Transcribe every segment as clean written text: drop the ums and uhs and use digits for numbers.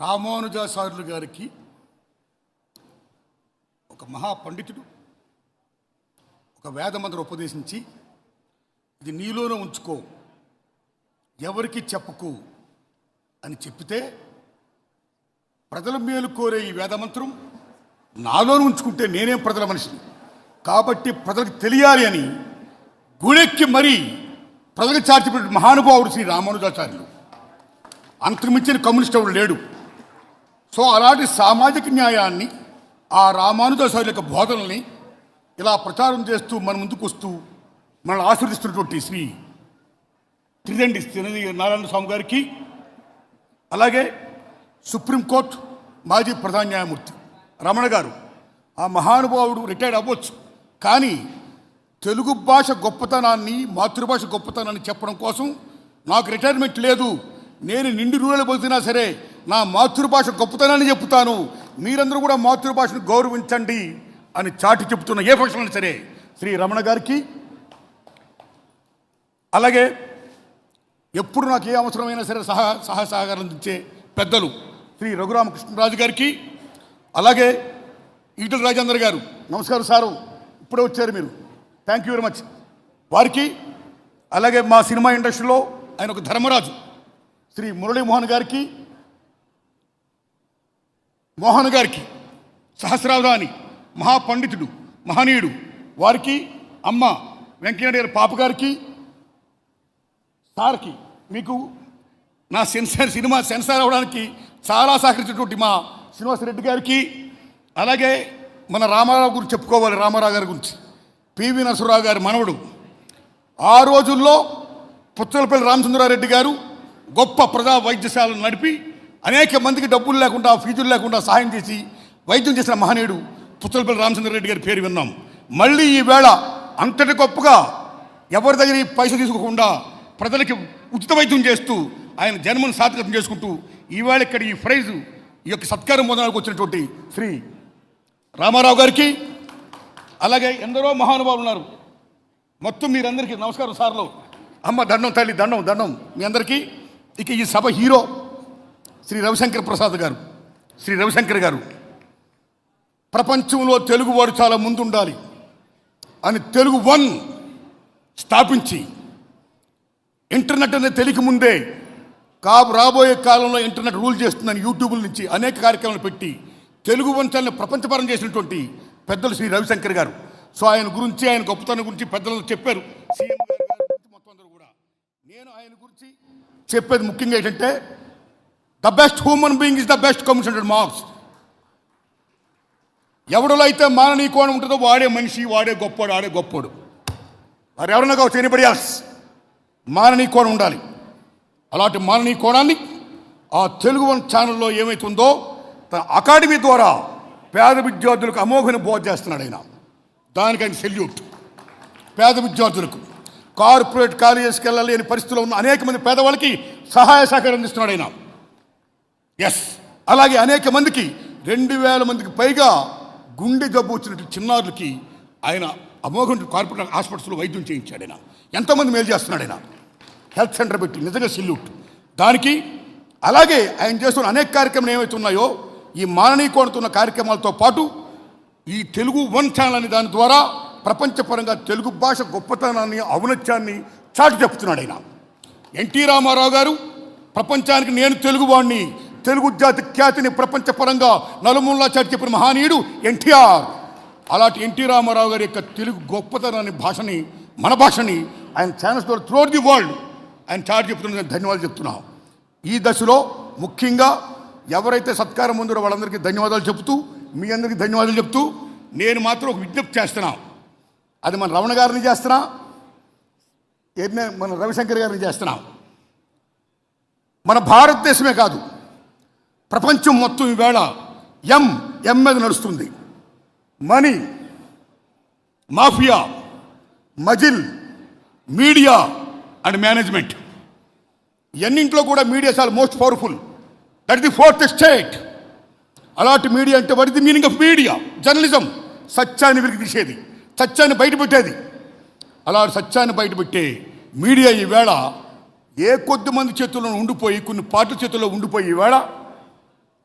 రామానుజాచార్యులు గారికి ఒక మహాపండితుడు ఒక వేదమంత్రం ఉపదేశించి ఇది నీలోనే ఉంచుకో, ఎవరికి చెప్పకు అని చెప్పితే ప్రజల మేలు కోరే ఈ వేదమంత్రం నాలోనే ఉంచుకుంటే నేనేం ప్రజల మనిషిని కాబట్టి ప్రజలకు తెలియాలి అని గుణెక్కి మరీ ప్రజలకు చాటిపెట్టిన మహానుభావుడు శ్రీ రామానుజాచార్యులు. అంతకుమించిన కమ్యూనిస్ట్ ఎవడు లేడు. సో అలాంటి సామాజిక న్యాయాన్ని ఆ రామానుజాచార్యుల యొక్క బోధనల్ని ఇలా ప్రచారం చేస్తూ మన ముందుకు వస్తూ మనల్ని ఆశీర్దిస్తున్నటువంటి శ్రీ త్రిదండి నారాయణ స్వామి గారికి, అలాగే సుప్రీంకోర్టు మాజీ ప్రధాన న్యాయమూర్తి రమణ గారు, ఆ మహానుభావుడు రిటైర్డ్ అవ్వచ్చు కానీ తెలుగు భాష గొప్పతనాన్ని మాతృభాష గొప్పతనాన్ని చెప్పడం కోసం నాకు రిటైర్మెంట్ లేదు, నేను నిండు రూరలు పోతున్నా సరే నా మాతృభాష గొప్పతనాన్ని చెప్తాను, మీరందరూ కూడా మాతృభాషను గౌరవించండి అని చాటి చెబుతున్న ఏ ఫంక్షన్ అయినా సరే శ్రీ రమణ గారికి, అలాగే ఎప్పుడు నాకు ఏ అవసరమైనా సరే సహకారం అందించే పెద్దలు శ్రీ రఘురామకృష్ణరాజు గారికి, అలాగే ఈటల రాజేందర్ గారు, నమస్కారం సారు, ఇప్పుడే వచ్చారు మీరు, థ్యాంక్ యూ వెరీ మచ్ వారికి, అలాగే మా సినిమా ఇండస్ట్రీలో ఆయన ఒక ధర్మరాజు శ్రీ మురళీమోహన్ గారికి, మోహన్ గారికి, సహస్రావధాని మహాపండితుడు మహనీయుడు వారికి, అమ్మ వెంకయ్య గారి పాప గారికి, సార్కి, మీకు నా సినిమా సెన్సార్ అవ్వడానికి చాలా సహకరించినటువంటి మా శ్రీనివాసరెడ్డి గారికి, అలాగే మన రామారావు గురించి చెప్పుకోవాలి, రామారావు గారి గురించి పివి నరసరావు గారి మనవడు, ఆ రోజుల్లో పుచ్చలపల్లి రామచంద్రారెడ్డి గారు గొప్ప ప్రజా వైద్యశాలను నడిపి అనేక మందికి డబ్బులు లేకుండా ఫీజులు లేకుండా సహాయం చేసి వైద్యం చేసిన మహనీయుడు పుచ్చలపల్లి రామచంద్రారెడ్డి గారి పేరు విన్నాం. మళ్ళీ ఈవేళ అంతటి గొప్పగా ఎవరి దగ్గర పైసలు తీసుకోకుండా ప్రజలకి ఉచిత వైద్యం చేస్తూ ఆయన జన్మను సార్థకతం చేసుకుంటూ ఈవేళ ఇక్కడ ఈ ప్రైజు ఈ యొక్క సత్కారం పొందడానికి వచ్చినటువంటి శ్రీ రామారావు గారికి, అలాగే ఎందరో మహానుభావులు ఉన్నారు. మొత్తం మీరందరికీ నమస్కారం సార్లు, అమ్మ దండం, తల్లి దండం దండం మీ అందరికీ. ఇక ఈ సభ హీరో శ్రీ రవిశంకర్ ప్రసాద్ గారు, శ్రీ రవిశంకర్ గారు ప్రపంచంలో తెలుగువాడు చాలా ముందుండాలి అని తెలుగు వన్ స్థాపించి ఇంటర్నెట్ అనేది తెలియక ముందే రాబోయే కాలంలో ఇంటర్నెట్ రూల్ చేస్తుందని యూట్యూబ్ల నుంచి అనేక కార్యక్రమాలు పెట్టి తెలుగు వంశాలను ప్రపంచపరం చేసినటువంటి పెద్దలు శ్రీ రవిశంకర్ గారు. సో ఆయన గురించి, ఆయన గొప్పతనం గురించి పెద్దలు చెప్పారు, సీఎం గారి గురించి మొత్తం అందరూ కూడా. నేను ఆయన గురించి చెప్పేది ముఖ్యంగా ఏంటంటే the best human being is the best communicated marks. ఎవరిలో అయితే మాననీయ కోణం ఉంటుందో వాడే మనిషి, వాడే గొప్పోడు, ఆడే గొప్పోడు. మరి ఎవరన్నా కావచ్చు, ఎనీబడి ఎల్స్ మాననీయ కోణం ఉండాలి. అలాంటి మాననీయ కోణాన్ని ఆ తెలుగు వన్ ఛానల్లో ఏమైతుందో తన అకాడమీ ద్వారా పేద విద్యార్థులకు అమోఘని బోధ చేస్తున్నాడు ఆయన. దానికి ఆయన సెల్యూట్. పేద విద్యార్థులకు కార్పొరేట్ కాలేజెస్కి వెళ్ళలేని పరిస్థితిలో ఉన్న అనేక మంది పేదవాళ్ళకి సహాయ సహకారం అందిస్తున్నాడు ఆయన. ఎస్, అలాగే అనేక మందికి 2000 మందికి పైగా గుండె జబ్బు వచ్చినట్టు చిన్నారులకి ఆయన అమోఘం కార్పొరేట్ హాస్పిటల్స్లో వైద్యం చేయించాడు ఆయన. ఎంతోమంది మేలు చేస్తున్నాడు ఆయన, హెల్త్ సెంటర్ పెట్టి, నిజంగా సెల్యూట్ దానికి. అలాగే ఆయన చేస్తున్న అనేక కార్యక్రమాలు ఏవైతే ఉన్నాయో ఈ మాననీయ కోణతున్న కార్యక్రమాలతో పాటు ఈ తెలుగు వన్ ఛానల్ అనే దాని ద్వారా ప్రపంచపరంగా తెలుగు భాష గొప్పతనాన్ని, ఔన్నత్యాన్ని చాటి చెప్తున్నాడు ఆయన. ఎన్టీ రామారావు గారు ప్రపంచానికి నేను తెలుగువాడిని, తెలుగు జాతి ఖ్యాతిని ప్రపంచపరంగా నలుమూలలా చాటి చెప్పిన మహనీయుడు ఎన్టీఆర్. అలాంటి ఎన్టీ రామారావు గారి యొక్క తెలుగు గొప్పతనాన్ని, భాషని, మన భాషని ఆయన ఛానల్స్ ద్వారా త్రూఅవుట్ ది వరల్డ్ ఆయన చాటి చెప్తున్న ధన్యవాదాలు చెప్తున్నాం. ఈ దశలో ముఖ్యంగా ఎవరైతే సత్కారం ఉందో వాళ్ళందరికీ ధన్యవాదాలు చెప్తూ, మీ అందరికీ ధన్యవాదాలు చెప్తూ నేను మాత్రం ఒక విజ్ఞప్తి చేస్తున్నా. అది మన రమణ గారిని చేస్తున్నా, మన రవిశంకర్ గారిని చేస్తున్నా. మన భారతదేశమే కాదు, ప్రపంచం మొత్తం ఈవేళ ఎం మీద నడుస్తుంది. Money, mafia, muscle, media and management, ఎన్నింట్లో కూడా మీడియా చాలా most powerful. That is the fourth state. అలాంటి మీడియా అంటే what is the meaning of media? Journalism, సత్యాన్ని వెలికి తీసేది, సత్యాన్ని బయటపెట్టేది. అలాంటి సత్యాన్ని బయటపెట్టే మీడియా ఈవేళ ఏ కొద్ది మంది చేతుల్లో ఉండిపోయి, కొన్ని పార్టీల చేతుల్లో ఉండిపోయి ఈవేళ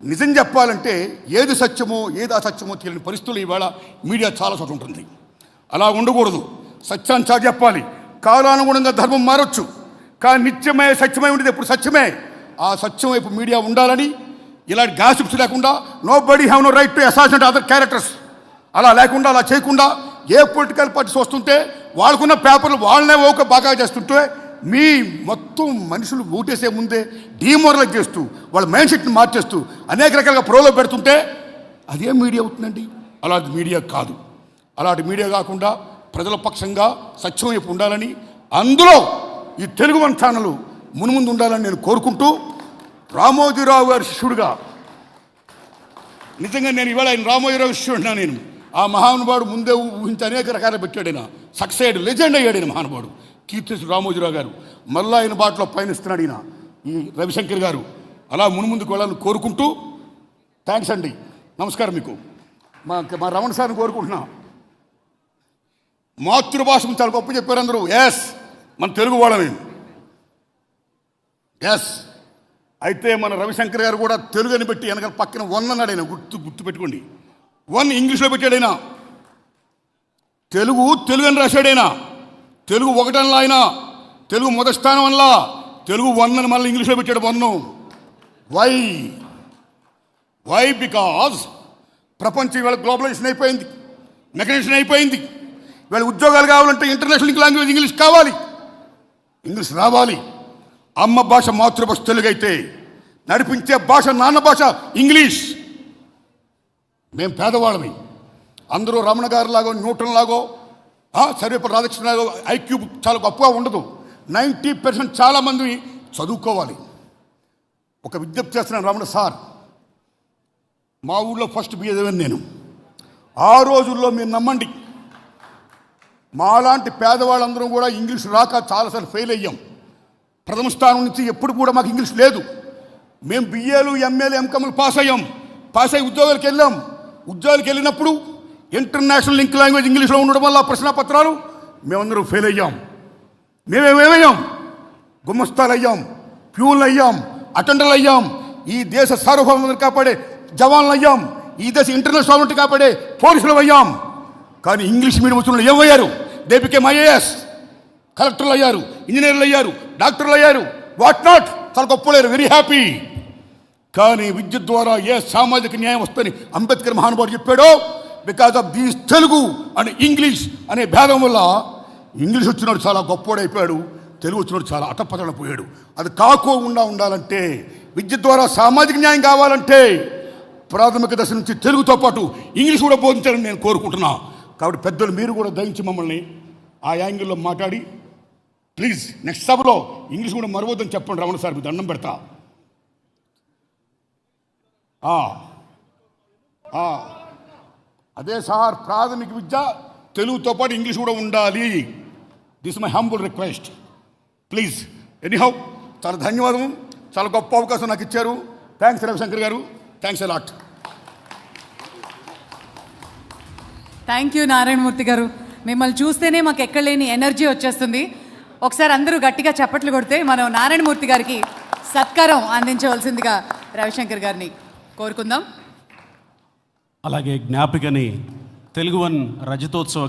నిజం చెప్పాలంటే ఏది సత్యమో ఏది అసత్యమో తెలియని పరిస్థితులు ఈవేళ మీడియా చాలా చోట్ల ఉంటుంది. అలా ఉండకూడదు. సత్యాన్ని చాటి చెప్పాలి. కాలానుగుణంగా ధర్మం మారొచ్చు, కానీ నిత్యమే సత్యమై ఉండేది ఎప్పుడు సత్యమే. ఆ సత్యం వైపు మీడియా ఉండాలని, ఇలాంటి గాసిప్స్ లేకుండా, nobody have no right to assassinate other characters, అలా లేకుండా, అలా చేయకుండా ఏ పొలిటికల్ పార్టీస్ వస్తుంటే వాళ్ళకున్న పేపర్లు వాళ్ళనే ఓకే బాగా చేస్తుంటే మీ మొత్తం మనుషులు ఓటేసే ముందే డీమోరలైజ్ చేస్తూ వాళ్ళ మైండ్ సెట్ని మార్చేస్తూ అనేక రకాలుగా ప్రోలో పెడుతుంటే అదే మీడియా అవుతుందండి. అలాంటి మీడియా కాదు. అలాంటి మీడియా కాకుండా ప్రజల పక్షంగా సత్యం వైపు ఉండాలని, అందులో ఈ తెలుగు వన్ ఛానల్ మున్ముందు ఉండాలని నేను కోరుకుంటూ, రామోజీరావు గారి శిష్యుడిగా నిజంగా నేను ఇవాళ ఆయన రామోజీరావు శిష్యుడినా. నేను ఆ మహానుభావుడు ముందే ఊహించి అనేక రకాలు పెట్టాడైనా సక్సెస్ లెజెండ్ అయ్యాడైన మహానుభావుడు కీర్తిశేషుడు రామోజీరావు గారు. మళ్ళా ఆయన బాటలో పయనిస్తున్నాడు ఈయన ఈ రవిశంకర్ గారు. అలా మున్ముందుకు వెళ్ళాలని కోరుకుంటూ, థ్యాంక్స్ అండి, నమస్కారం మీకు. మా రమణ సార్ని కోరుకుంటున్నా. మాతృభాషను చాలా గొప్ప చెప్పారు అందరూ. ఎస్, మన తెలుగు వాళ్ళని. ఎస్, అయితే మన రవిశంకర్ గారు కూడా తెలుగు అని పెట్టి వెనకాల పక్కన వన్ అన్నాడు ఆయన. గుర్తు పెట్టుకోండి, వన్ ఇంగ్లీష్లో పెట్టాడైనా. తెలుగు అని రాశాడైనా. తెలుగు ఒకటనలా ఆయన, తెలుగు మొదటి స్థానం అనలా, తెలుగు వన్ అని మళ్ళీ ఇంగ్లీష్లో పెట్టాడు వన్ను. వై బికాజ్ ప్రపంచం ఇవాళ గ్లోబలైజేషన్ అయిపోయింది, మెకనైజేషన్ అయిపోయింది. ఇవాళ ఉద్యోగాలు కావాలంటే ఇంటర్నేషనల్ లాంగ్వేజ్ ఇంగ్లీష్ కావాలి, ఇంగ్లీష్ రావాలి. అమ్మ భాష మాతృభాష తెలుగు అయితే నడిపించే భాష నాన్న భాష ఇంగ్లీష్. మేము పేదవాళ్ళమి. అందరూ రమణ గారు లాగో, న్యూటన్ లాగో, సర్వేపల్లి రాధాకృష్ణ లాగో ఐక్యూ చాలా గొప్పగా ఉండదు. 90% చాలామంది చదువుకోవాలి. ఒక విజ్ఞప్తి చేస్తున్నాను రమణ సార్, మా ఊళ్ళో ఫస్ట్ బిఏ చదివాను నేను. ఆ రోజుల్లో మీరు నమ్మండి, మాలాంటి పేదవాళ్ళందరూ కూడా ఇంగ్లీష్ రాక చాలాసార్లు ఫెయిల్ అయ్యాం. ప్రథమ స్థానం నుంచి ఎప్పుడు కూడా మాకు ఇంగ్లీష్ లేదు. మేము బిఏలు, ఎంఏలు, ఎంకామ్లు పాస్ అయ్యి ఉద్యోగాలకు వెళ్ళాం. ఉద్యోగాలకు వెళ్ళినప్పుడు ఇంటర్నేషనల్ లింక్ లాంగ్వేజ్ ఇంగ్లీష్లో ఉండడం వల్ల ప్రశ్నపత్రాలు మేమందరూ ఫెయిల్ అయ్యాం. మేమేమయ్యాం? గుమస్తాలు అయ్యాం, ప్యూన్లు అయ్యాం, అటెండర్లు అయ్యాం. ఈ దేశ సార్వభౌమాన్ని కాపాడే జవాన్లు అయ్యాం. ఈ దేశ ఇంటర్నేషనల్ సాల్వెంట్ కాపాడే పోలీసులు అయ్యాం. కానీ ఇంగ్లీష్ మీడియం వచ్చిన ఏమయ్యారు? దే బికేమ్ ఐఏఎస్, కలెక్టర్లు అయ్యారు, ఇంజనీర్లు అయ్యారు, డాక్టర్లు అయ్యారు, వాట్ నాట్, చాలా గొప్పలేరు, వెరీ హ్యాపీ. కానీ విద్య ద్వారా ఏ సామాజిక న్యాయం వస్తుందని అంబేద్కర్ మహానుభావుడు చెప్పాడో, because of these Telugu and English అనే భేదం వల్ల ఇంగ్లీష్ వచ్చినాడు చాలా గొప్పోడైపోయాడు, తెలుగు వచ్చినాడు చాలా అటపతడపోయాడు. అది కాకోకుండా ఉండాలంటే, విద్య ద్వారా సామాజిక న్యాయం కావాలంటే ప్రాథమిక దశ నుంచి తెలుగుతో పాటు ఇంగ్లీష్ కూడా బోధించాలని నేను కోరుకుంటున్నా. కాబట్టి పెద్దలు మీరు కూడా దయించి మమ్మల్ని ఆ యాంగిల్లో మాట్లాడి ప్లీజ్ నెక్స్ట్ సభలో ఇంగ్లీష్ కూడా మరవద్దని చెప్పండి. రమణ సార్, మీ దండం పెడతా. అదే సార్, ప్రాథమిక విద్య తెలుగుతో పాటు ఇంగ్లీష్ కూడా ఉండాలి. This my humble request, please. Anyhow, చాలా ధన్యవాదం. చాలా గొప్ప అవకాశం నాకు ఇచ్చారు. Thanks Ravishankar garu, thanks a lot. Thank you Narayanamurthy garu. మిమ్మల్ని చూస్తేనే మాకు ఎక్కడలేని ఎనర్జీ వచ్చేస్తుంది. ఒకసారి అందరూ గట్టిగా చప్పట్లు కొడితే మనం నారాయణమూర్తి గారికి సత్కారం అందించవలసిందిగా రవిశంకర్ గారిని కోరుకుందాం. అలాగే జ్ఞాపికని తెలుగు వన్ రజతోత్సవ